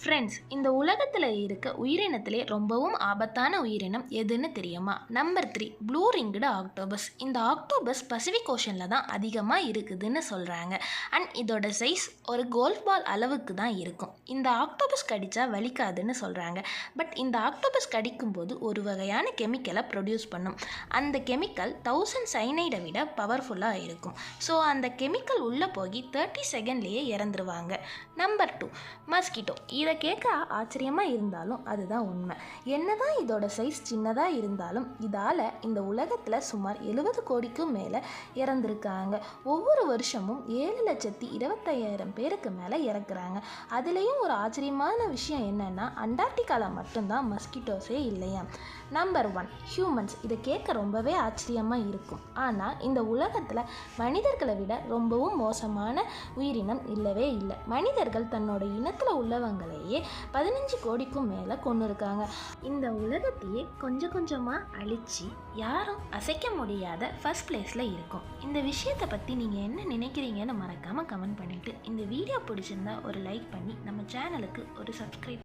Friends, இந்த உலகத்தில் இருக்க உயிரினத்திலே ரொம்பவும் ஆபத்தான உயிரினம் எதுன்னு தெரியுமா? Number 3 blue ரிங்டு octopus. இந்த ஆக்டோபஸ் பசிபிக் ஓஷனில் தான் அதிகமாக இருக்குதுன்னு சொல்கிறாங்க. அண்ட் இதோட சைஸ் ஒரு கோல்ஃப் பால் அளவுக்கு தான் இருக்கும். இந்த ஆக்டோபஸ் கடித்தா வலிக்காதுன்னு சொல்கிறாங்க. பட் இந்த ஆக்டோபஸ் கடிக்கும்போது ஒரு வகையான கெமிக்கலை ப்ரொடியூஸ் பண்ணும். அந்த கெமிக்கல் 1000 சைனைடை விட பவர்ஃபுல்லாக இருக்கும். ஸோ அந்த கெமிக்கல் உள்ளே போய் 30 செகண்ட்லேயே இறந்துருவாங்க. Number 2 mosquito. இதை கேட்க ஆச்சரியமாக இருந்தாலும் அதுதான் உண்மை. என்னதான் இதோட சைஸ் சின்னதாக இருந்தாலும் இதால் இந்த உலகத்தில் சுமார் 70 கோடிக்கும் மேலே இறந்துருக்காங்க. ஒவ்வொரு வருஷமும் 7,25,000 பேருக்கு மேலே இறக்குறாங்க. அதுலேயும் ஒரு ஆச்சரியமான விஷயம் என்னென்னா, அண்டார்டிகாவில் மட்டும்தான் மஸ்கிட்டோஸே இல்லையா. Number 1 humans. இதை கேட்க ரொம்பவே ஆச்சரியமாக இருக்கும். ஆனால் இந்த உலகத்தில் மனிதர்களை விட ரொம்பவும் மோசமான உயிரினம் இல்லவே இல்லை. மனிதர்கள் தன்னோட இனத்தில் உள்ளவங்களையே 15 கோடிக்கும் மேலே கொண்டு இருக்காங்க. இந்த உலகத்தையே கொஞ்சம் கொஞ்சமாக அழித்து யாரும் அசைக்க முடியாத ஃபர்ஸ்ட் பிளேஸில் இருக்கும். இந்த விஷயத்தை பற்றி நீங்கள் என்ன நினைக்கிறீங்கன்னு மறக்காமல் கமெண்ட் பண்ணிவிட்டு, இந்த வீடியோ பிடிச்சிருந்தா ஒரு லைக் பண்ணி நம்ம சேனலுக்கு ஒரு சப்ஸ்கிரைப்